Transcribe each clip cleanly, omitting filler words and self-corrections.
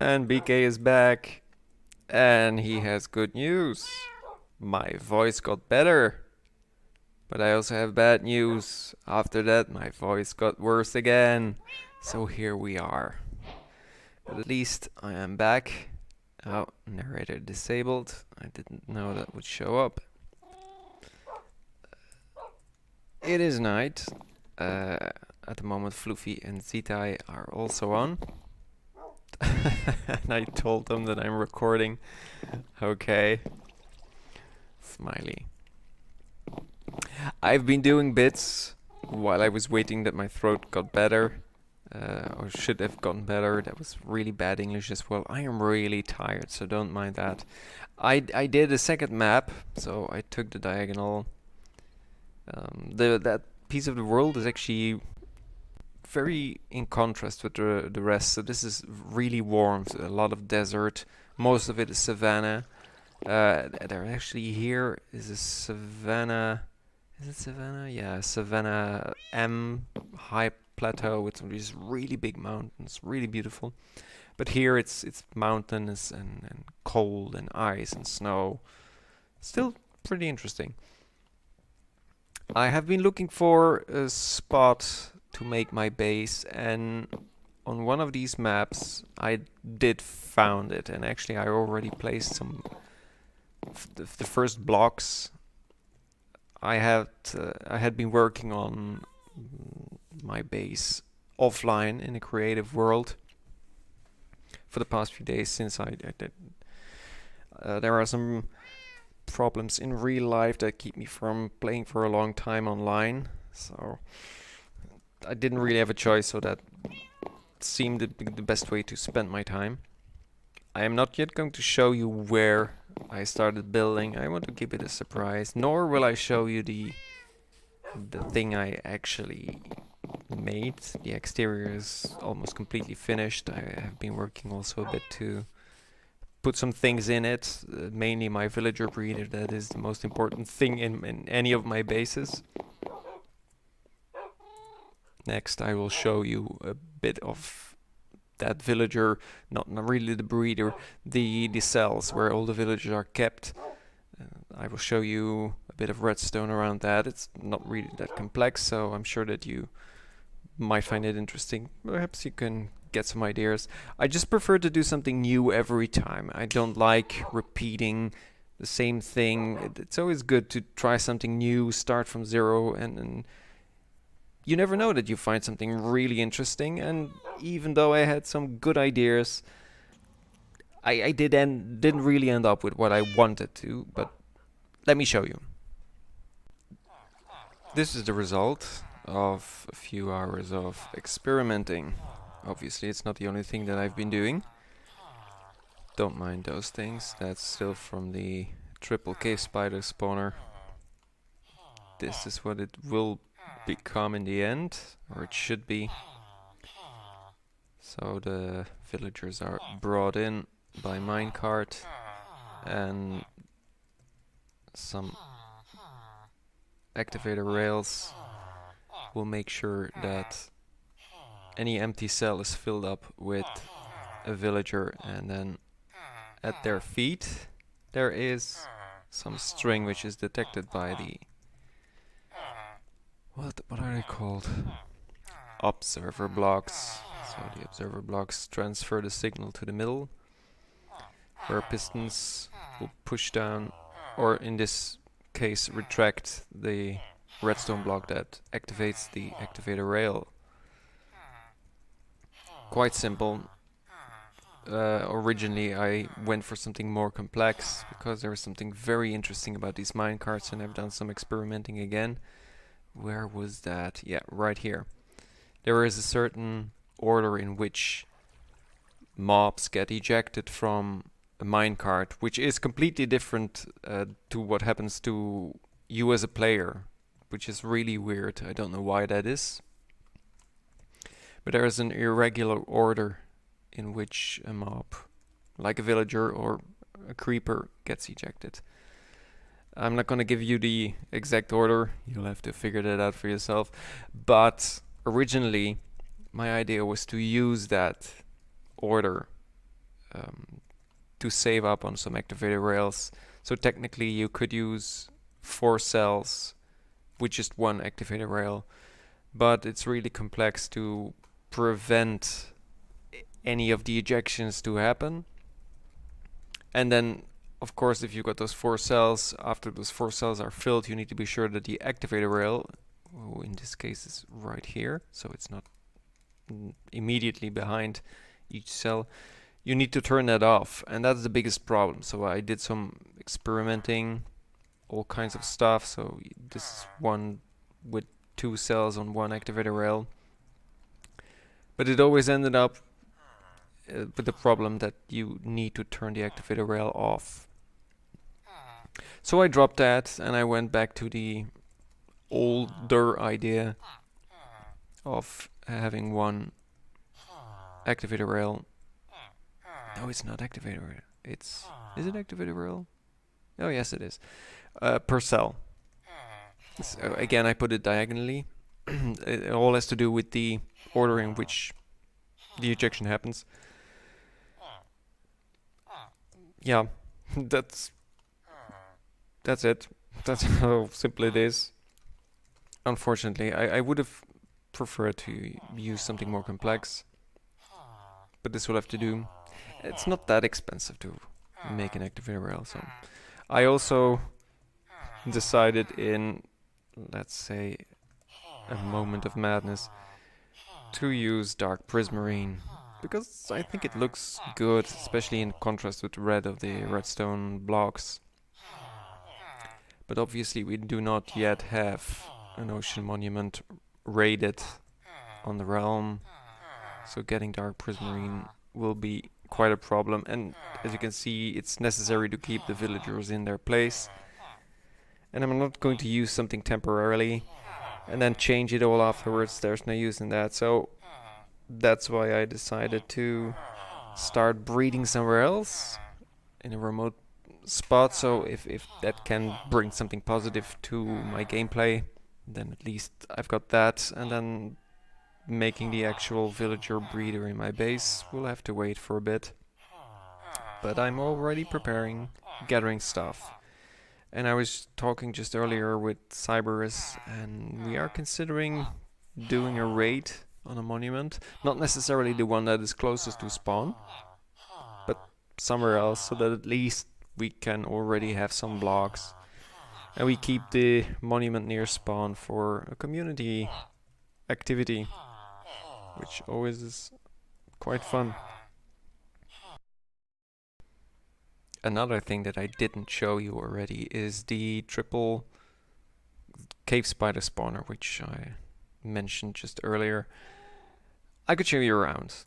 And BK is back, and he has good news. My voice got better, but I also have bad news. After that, my voice got worse again. So here we are. But at least I am back. Oh, narrator disabled. I didn't know that would show up. It is night. At the moment, Floofy and Zitai are also on. And I told them that I'm recording. Okay. Smiley. I've been doing bits while I was waiting that my throat got better. Or should have gotten better. That was really bad English as well. I am really tired, so don't mind that. I did a second map, so I took the diagonal. That piece of the world is actually very in contrast with the rest. So this is really warm, so a lot of desert. Most of it is savanna. There actually here is a savanna. Is it savanna? Yeah, savanna M high plateau with some of these really big mountains, really beautiful. But here it's mountainous and cold and ice and snow. Still pretty interesting. I have been looking for a spot to make my base, and on one of these maps I did found it, and actually I already placed some the first blocks. I had been working on my base offline in a creative world for the past few days since I did. There are some problems in real life that keep me from playing for a long time online, so I didn't really have a choice, so that seemed the best way to spend my time. I am not yet going to show you where I started building. I want to keep it a surprise, nor will I show you the thing I actually made. The exterior is almost completely finished. I have been working also a bit to put some things in it, mainly my villager breeder. That is the most important thing in any of my bases. Next I will show you a bit of that villager, not really the breeder, the cells where all the villagers are kept. I will show you a bit of redstone around that. It's not really that complex, so I'm sure that you might find it interesting. Perhaps you can get some ideas. I just prefer to do something new every time. I don't like repeating the same thing. It's always good to try something new, start from zero, and you never know that you find something really interesting. And even though I had some good ideas, I didn't really end up with what I wanted to, but let me show you. This is the result of a few hours of experimenting. Obviously, it's not the only thing that I've been doing. Don't mind those things. That's still from the triple cave spider spawner. This is what it will become in the end, or it should be. So the villagers are brought in by minecart, and some activator rails will make sure that any empty cell is filled up with a villager, and then at their feet there is some string which is detected by the what are they called? Observer blocks. So the observer blocks transfer the signal to the middle, where pistons will push down, or in this case retract the redstone block that activates the activator rail. Quite simple. Originally I went for something more complex because there was something very interesting about these minecarts, and I've done some experimenting again. Where was that? Yeah, right here. There is a certain order in which mobs get ejected from a minecart, which is completely different to what happens to you as a player, which is really weird. I don't know why that is. But there is an irregular order in which a mob, like a villager or a creeper, gets ejected. I'm not going to give you the exact order, you'll have to figure that out for yourself. But originally, my idea was to use that order to save up on some activator rails. So technically you could use 4 cells with just one activator rail, but it's really complex to prevent any of the ejections to happen. And then of course if you've got those 4 cells, after those 4 cells are filled, you need to be sure that the activator rail, in this case is right here, so it's not immediately behind each cell, you need to turn that off, and that's the biggest problem. So I did some experimenting, all kinds of stuff. So this is one with 2 cells on one activator rail, but it always ended up with the problem that you need to turn the activator rail off. So I dropped that and I went back to the older idea of having one activator rail. No, it's not activator rail. Is it activator rail? Oh yes, it is. Per cell. So again, I put it diagonally. It all has to do with the order in which the ejection happens. Yeah, that's it. That's how simple it is. Unfortunately, I would have preferred to use something more complex, but this will have to do. It's not that expensive to make an activator rail, so I also decided in, let's say, a moment of madness, to use dark prismarine, because I think it looks good, especially in contrast with the red of the redstone blocks. But obviously we do not yet have an ocean monument raided on the realm, so getting dark prismarine will be quite a problem. And as you can see, it's necessary to keep the villagers in their place, and I'm not going to use something temporarily and then change it all afterwards. There's no use in that. So that's why I decided to start breeding somewhere else in a remote spot. So if that can bring something positive to my gameplay, then at least I've got that. And then making the actual villager breeder in my base will have to wait for a bit. But I'm already preparing, gathering stuff. And I was talking just earlier with Cyberus, and we are considering doing a raid on a monument. Not necessarily the one that is closest to spawn, but somewhere else, so that at least we can already have some blocks. And we keep the monument near spawn for a community activity, which always is quite fun. Another thing that I didn't show you already is the triple cave spider spawner, which I mentioned just earlier. I could show you around.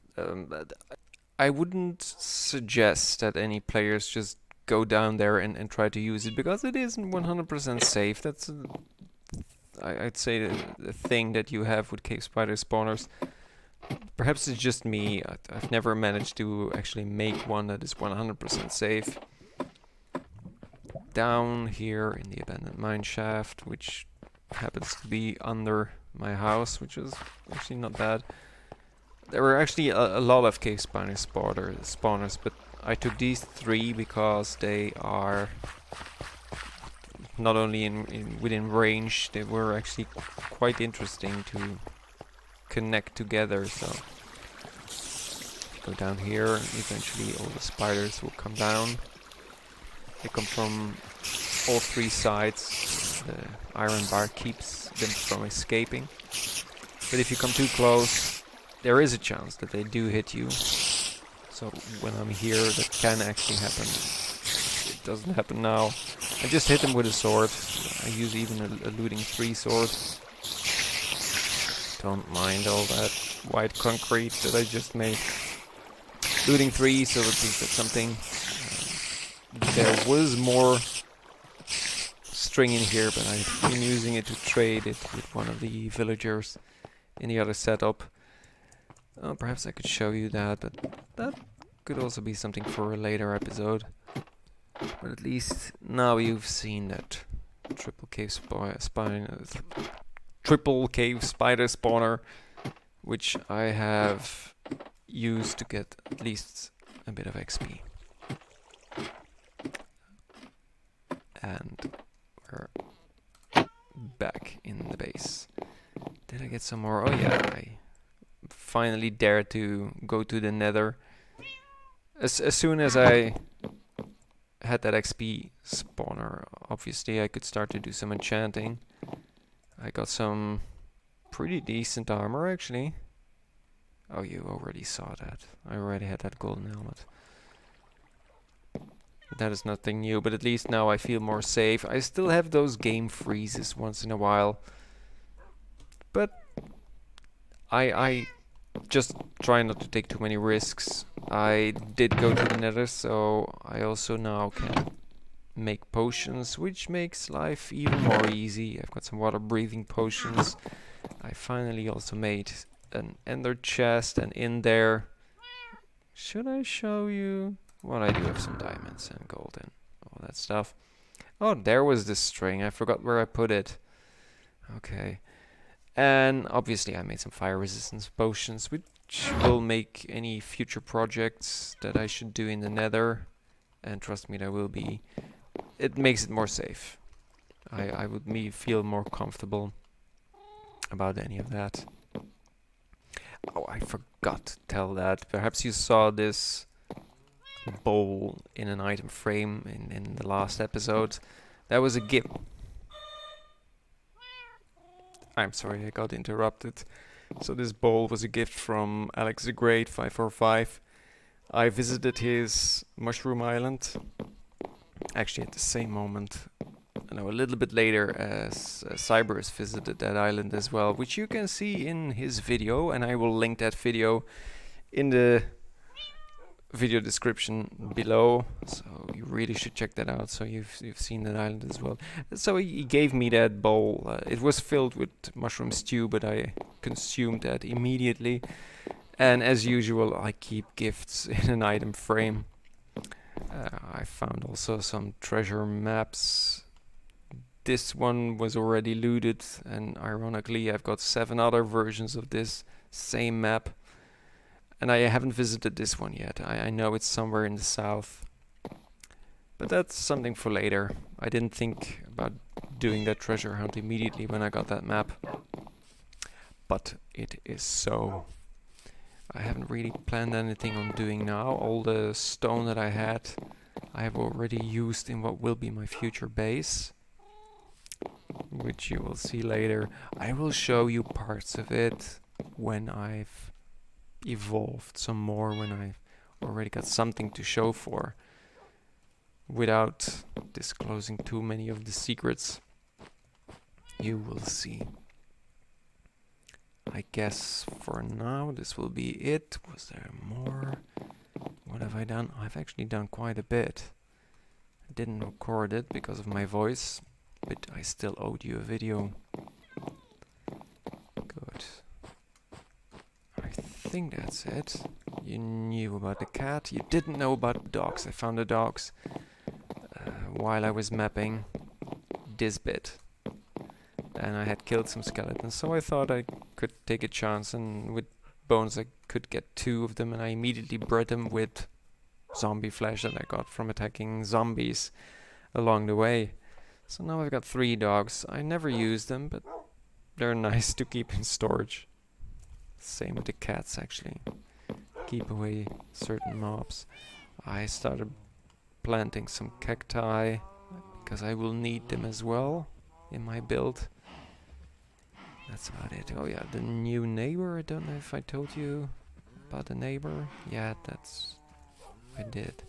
I wouldn't suggest that any players just go down there and try to use it, because it isn't 100% safe. That's I'd say the thing that you have with cave spider spawners. Perhaps it's just me. I've never managed to actually make one that is 100% safe. Down here in the abandoned mine shaft, which happens to be under my house, which is actually not bad. There were actually a lot of cave spider spawners, but I took these 3 because they are not only within range, they were actually quite interesting to connect together. So go down here, eventually all the spiders will come down. They come from all 3 sides. The iron bar keeps them from escaping, but if you come too close, there is a chance that they do hit you. So when I'm here, that can actually happen. It doesn't happen now. I just hit them with a sword. I use even a looting 3 sword. Don't mind all that white concrete that I just made. Looting 3, so at least that's something. There was more string in here, but I've been using it to trade it with one of the villagers in the other setup. Perhaps I could show you that, but that could also be something for a later episode. But at least now you've seen that triple cave spider spawner, which I have used to get at least a bit of XP. And we're back in the base. Did I get some more? Oh yeah, I finally dared to go to the nether. As soon as I had that XP spawner, obviously I could start to do some enchanting. I got some pretty decent armor actually. Oh, you already saw that. I already had that golden helmet. That is nothing new, but at least now I feel more safe. I still have those game freezes once in a while, but I just try not to take too many risks. I did go to the nether, so I also now can make potions, which makes life even more easy. I've got some water breathing potions. I finally also made an ender chest, and in there, should I show you? Well, I do have some diamonds and gold and all that stuff. Oh, there was the string. I forgot where I put it. Okay. And obviously I made some fire resistance potions, which will make any future projects that I should do in the nether. And trust me, there will be. It makes it more safe. I would feel more comfortable about any of that. Oh, I forgot to tell that. Perhaps you saw this bowl in an item frame in the last episode. That was a gift. I'm sorry, I got interrupted. So this bowl was a gift from Alex the Great 545. I visited his mushroom island, actually at the same moment. No, a little bit later, as Cybers visited that island as well, which you can see in his video, and I will link that video in the video description below, so you really should check that out. So you've seen that island as well. So he gave me that bowl. It was filled with mushroom stew, but I consumed that immediately. And as usual, I keep gifts in an item frame. I found also some treasure maps. This one was already looted, and ironically I've got 7 other versions of this same map. And I haven't visited this one yet. I know it's somewhere in the south. But that's something for later. I didn't think about doing that treasure hunt immediately when I got that map. But it is so. I haven't really planned anything on doing now. All the stone that I had, I have already used in what will be my future base, which you will see later. I will show you parts of it when I've evolved some more, when I've already got something to show for, without disclosing too many of the secrets. You will see. I guess for now this will be it. Was there more? What have I done? I've actually done quite a bit. I didn't record it because of my voice, but I still owed you a video. Good. I think that's it. You knew about the cat. You didn't know about the dogs. I found the dogs while I was mapping this bit. And I had killed some skeletons, so I thought I could take a chance, and with bones I could get 2 of them, and I immediately bred them with zombie flesh that I got from attacking zombies along the way. So now I've got 3 dogs. I never use them, but they're nice to keep in storage. Same with the cats, actually. Keep away certain mobs. I started planting some cacti, because I will need them as well in my build. That's about it. Oh yeah, the new neighbor. I don't know if I told you about the neighbor. Yeah, I did.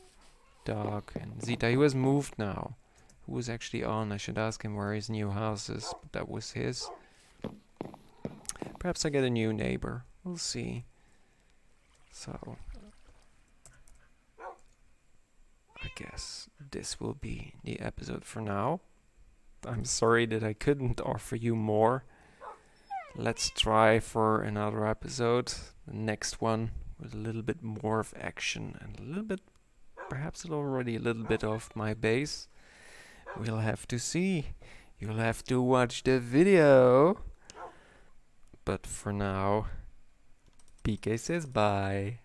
Dog and Zeta. He was moved now. Who was actually on? I should ask him where his new house is. But that was his. Perhaps I get a new neighbor. We'll see. So I guess this will be the episode for now. I'm sorry that I couldn't offer you more. Let's try for another episode, the next one, with a little bit more of action and a little bit, perhaps already a little bit of my base. We'll have to see. You'll have to watch the video. But for now, BK says bye.